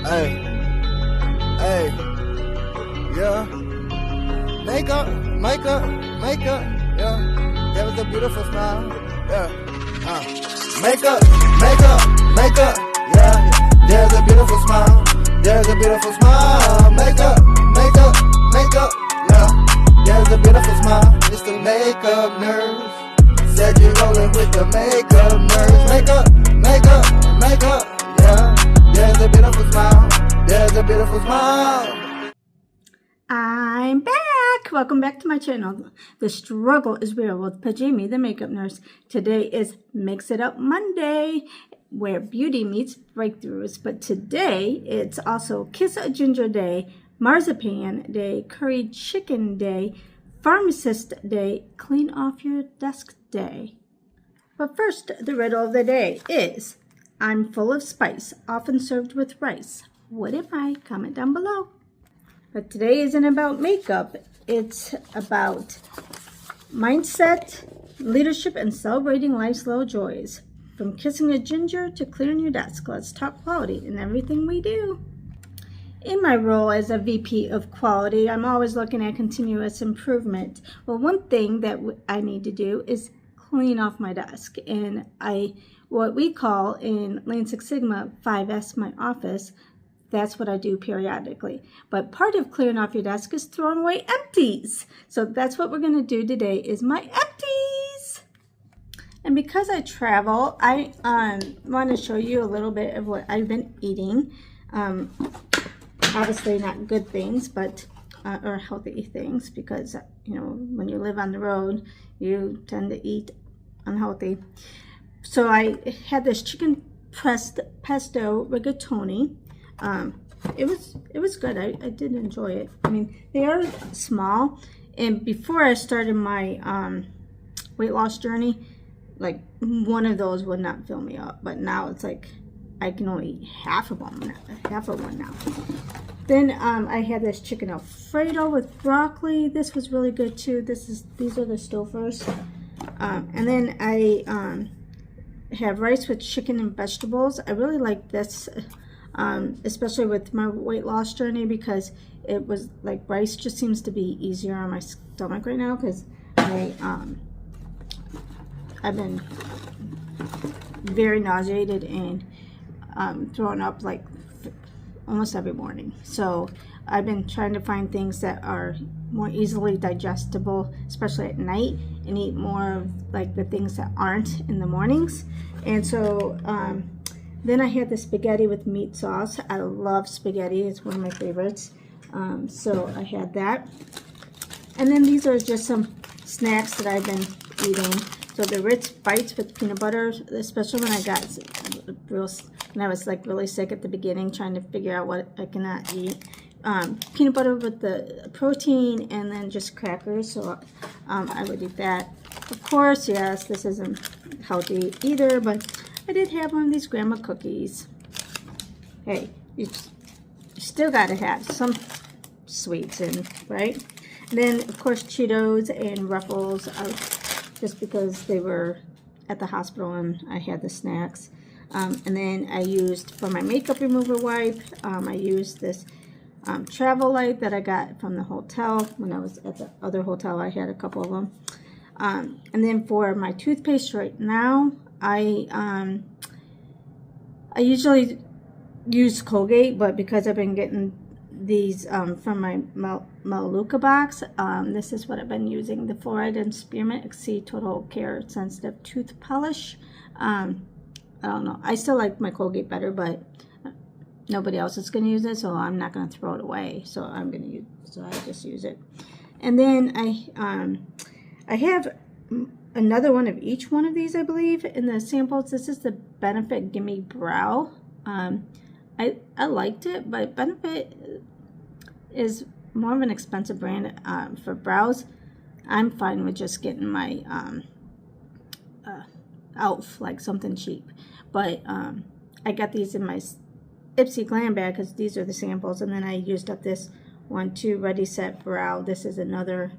Hey, hey, yeah. Makeup, yeah. That was a beautiful smile, yeah. Makeup, yeah. There's a beautiful smile, there's a beautiful smile. Makeup, yeah. There's a beautiful smile. It's the makeup nurse. Said you're rolling with the makeup nurse. Makeup, yeah. There's a beautiful smile. There's a beautiful smile. I'm back. Welcome back to my channel. The struggle is real with Pajami, the makeup nurse. Today is Mix It Up Monday, where beauty meets breakthroughs. But today it's also Kiss a Ginger Day, Marzipan Day, Curry Chicken Day, Pharmacist Day, Clean Off Your Desk Day. But first, the riddle of the day is, I'm full of spice, often served with rice. What am I? Comment down below. But today isn't about makeup. It's about mindset, leadership, and celebrating life's little joys. From kissing a ginger to clearing your desk, let's talk quality in everything we do. In my role as a VP of quality, I'm always looking at continuous improvement. Well, one thing that I need to do is clean off my desk. And what we call in Lean Six Sigma 5S, my office, that's what I do periodically. But part of clearing off your desk is throwing away empties. So that's what we're going to do today is my empties. And because I travel, I want to show you a little bit of what I've been eating. Obviously not good things, but or healthy things, because you know when you live on the road, you tend to eat unhealthy. So I had this chicken pesto rigatoni. It was good. I did enjoy it. I mean, they are small, and before I started my weight loss journey, like one of those would not fill me up, but now it's like I can only eat half of one now. Then I had this chicken Alfredo with broccoli. This was really good too. These are the Stouffer's. And then I have rice with chicken and vegetables. I really like this, especially with my weight loss journey, because it was like rice just seems to be easier on my stomach right now, because I've been very nauseated and throwing up like almost every morning. So I've been trying to find things that are more easily digestible, especially at night, and eat more of like the things that aren't in the mornings. And so then I had the spaghetti with meat sauce. I love spaghetti. It's one of my favorites. So I had that. And then these are just some snacks that I've been eating. So the Ritz Bites with peanut butter, especially when I was like really sick at the beginning, trying to figure out what I cannot eat. Peanut butter with the protein, and then just crackers. So I would eat that. Of course, yes, this isn't healthy either, but I did have one of these grandma cookies. Hey, you still gotta have some sweets in, right? And then, of course, Cheetos and Ruffles, just because they were at the hospital and I had the snacks. And then I used, for my makeup remover wipe, I used this travel light that I got from the hotel. When I was at the other hotel, I had a couple of them. And then for my toothpaste right now, I usually use Colgate, but because I've been getting these from my Maluka box, this is what I've been using, the Fluoride and Spearmint Exceed Total Care Sensitive Tooth Polish. I don't know, I still like my Colgate better, but nobody else is going to use it, so I'm not going to throw it away. So I just use it. And then I have another one of each one of these, I believe, in the samples. This is the Benefit Gimme Brow. I liked it, but Benefit is more of an expensive brand for brows. I'm fine with just getting my Elf, like something cheap. But I got these in my Ipsy Glam bag because these are the samples, and then I used up this one too, Ready Set Brow. This is another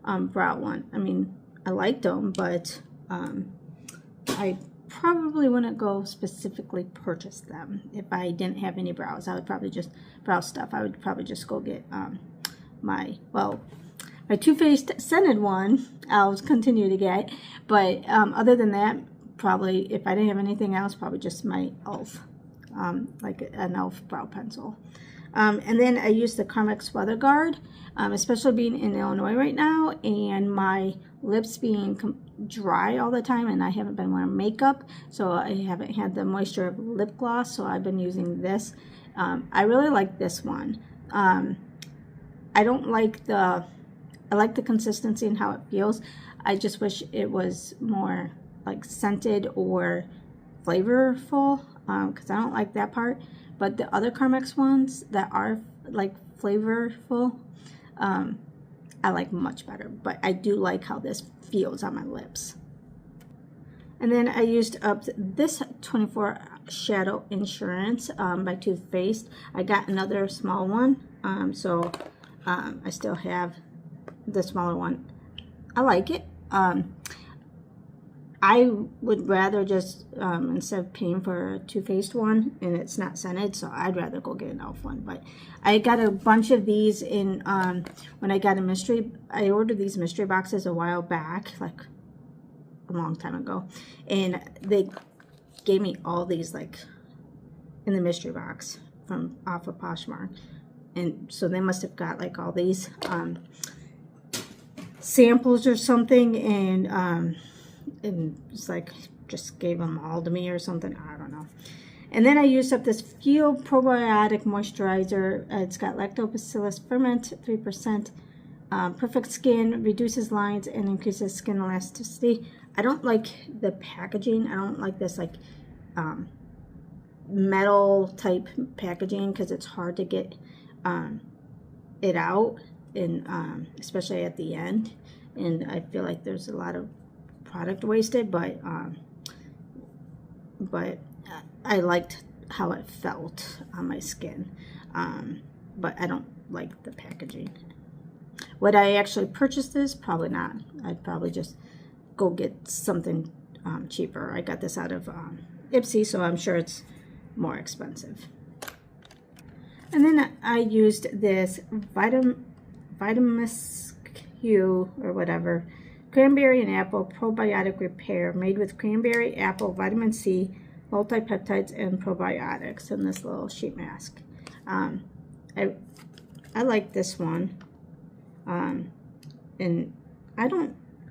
brow one. I mean, I liked them, but I probably wouldn't go specifically purchase them if I didn't have any brows. I would probably just brow stuff. I would probably just go get my Too Faced scented one. I'll continue to get, but other than that, probably if I didn't have anything else, probably just my e.l.f. Like an e.l.f. brow pencil. And then I use the Carmex Weather Guard, especially being in Illinois right now and my lips being dry all the time, and I haven't been wearing makeup, so I haven't had the moisture of lip gloss, so I've been using this. I really like this one. I don't like I like the consistency and how it feels. I just wish it was more like scented or flavorful, because I don't like that part. But the other Carmex ones that are like flavorful, I like much better. But I do like how this feels on my lips. And then I used up this 24 Shadow Insurance by Too Faced. I got another small one, so I still have the smaller one. I like it. I would rather just, instead of paying for a Too Faced one, and it's not scented, so I'd rather go get an e.l.f. one. But I got a bunch of these in, when I got I ordered these mystery boxes a while back, like a long time ago, and they gave me all these, like, in the mystery box from off of Poshmark. And so they must have got, like, all these, samples or something, and it's like just gave them all to me or something. I don't know. And then I used up this Feel Probiotic Moisturizer. It's got Lactobacillus ferment, 3%, perfect skin, reduces lines, and increases skin elasticity. I don't like the packaging. I don't like this like metal type packaging, because it's hard to get it out, and especially at the end. And I feel like there's a lot of product wasted, but I liked how it felt on my skin, but I don't like the packaging. Would I actually purchase this? Probably not. I'd probably just go get something cheaper. I got this out of Ipsy, so I'm sure it's more expensive. And then I used this Vitamix Q or whatever, Cranberry and Apple Probiotic Repair, made with cranberry, apple, vitamin C, multipeptides, and probiotics in this little sheet mask. I like this one. And I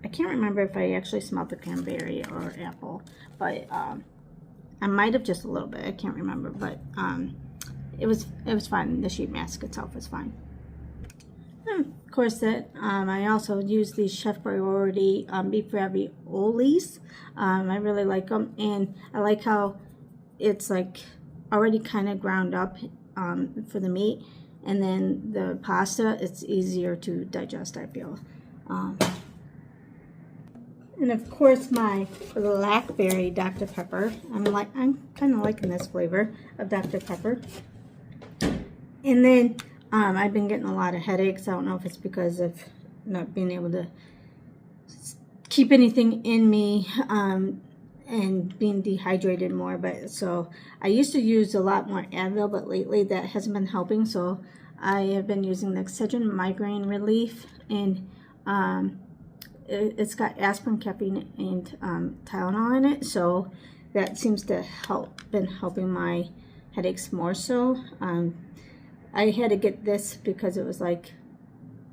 can't remember if I actually smelled the cranberry or apple, but I might have just a little bit. I can't remember, but it was fine. The sheet mask itself is fine. Corset. I also use these Chef Priority beef raviolis. I really like them, and I like how it's like already kind of ground up for the meat, and then the pasta, it's easier to digest, I feel. And of course my blackberry Dr. Pepper. I'm kind of liking this flavor of Dr. Pepper. And then I've been getting a lot of headaches. I don't know if it's because of not being able to keep anything in me and being dehydrated more. But so I used to use a lot more Advil, but lately that hasn't been helping. So I have been using the Excedrin Migraine Relief, and it's got aspirin, caffeine, and Tylenol in it. So that seems to been helping my headaches more so. I had to get this because it was like,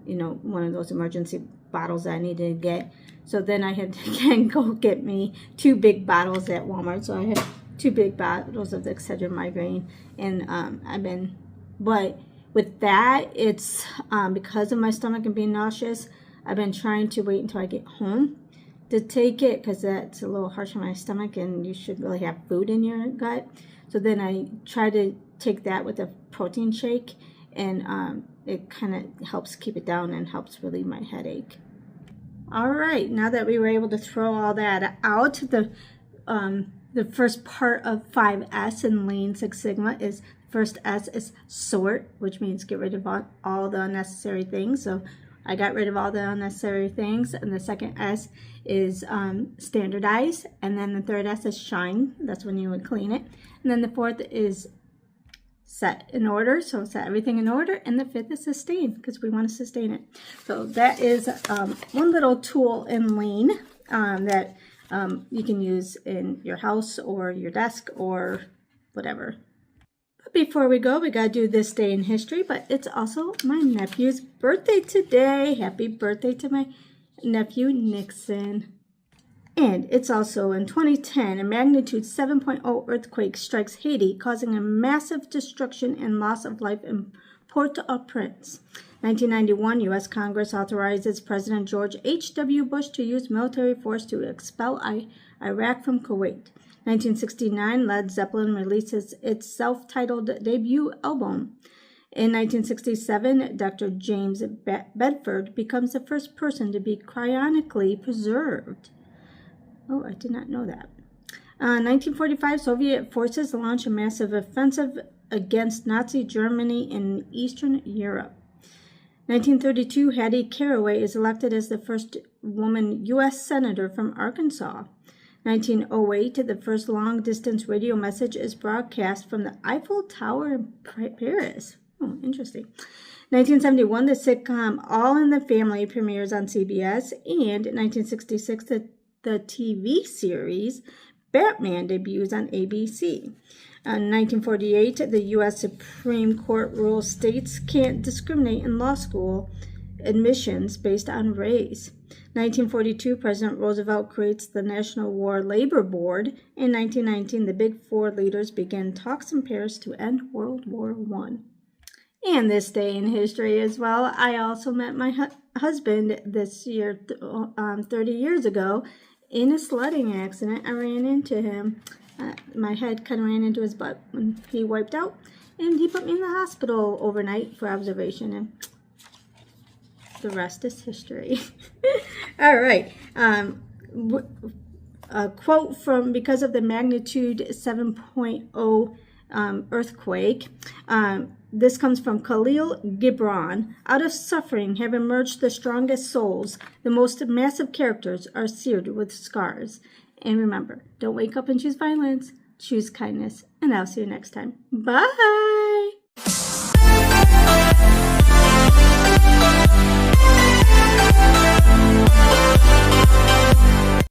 you know, one of those emergency bottles I needed to get. So then I had to again go get me 2 big bottles at Walmart. So I have 2 big bottles of the Excedrin Migraine, and but with that, it's because of my stomach and being nauseous, I've been trying to wait until I get home to take it, because that's a little harsh on my stomach, and you should really have food in your gut. So then I try to take that with a protein shake, and it kind of helps keep it down and helps relieve my headache. All right, now that we were able to throw all that out, the first part of 5S in Lean Six Sigma is, first S is sort, which means get rid of all the unnecessary things. So I got rid of all the unnecessary things. And the second S is standardize. And then the third S is shine. That's when you would clean it. And then the fourth is set in order. So set everything in order. And the fifth is sustain, because we want to sustain it. So that is one little tool in Lean that you can use in your house or your desk or whatever. But before we go, we got to do this day in history, but it's also my nephew's birthday today. Happy birthday to my nephew, Nixon. And it's also in 2010, a magnitude 7.0 earthquake strikes Haiti, causing a massive destruction and loss of life in Port-au-Prince. 1991, U.S. Congress authorizes President George H.W. Bush to use military force to expel Iraq from Kuwait. 1969, Led Zeppelin releases its self-titled debut album. In 1967, Dr. James Bedford becomes the first person to be cryogenically preserved. Oh, I did not know that. 1945, Soviet forces launch a massive offensive against Nazi Germany in Eastern Europe. 1932, Hattie Caraway is elected as the first woman U.S. Senator from Arkansas. 1908, the first long-distance radio message is broadcast from the Eiffel Tower in Paris. Oh, interesting. 1971, the sitcom All in the Family premieres on CBS. And in 1966, the TV series Batman debuts on ABC. In 1948, the U.S. Supreme Court rules states can't discriminate in law school admissions based on race. 1942, President Roosevelt creates the National War Labor Board. In 1919, the Big Four leaders begin talks in Paris to end World War I. And this day in history as well, I also met my husband this year, 30 years ago, in a sledding accident. I ran into him. My head kind of ran into his butt when he wiped out, and he put me in the hospital overnight for observation, and the rest is history. All right. A quote from, because of the magnitude 7.0 earthquake, this comes from Khalil Gibran. Out of suffering have emerged the strongest souls. The most massive characters are seared with scars. And remember, don't wake up and choose violence. Choose kindness. And I'll see you next time. Bye.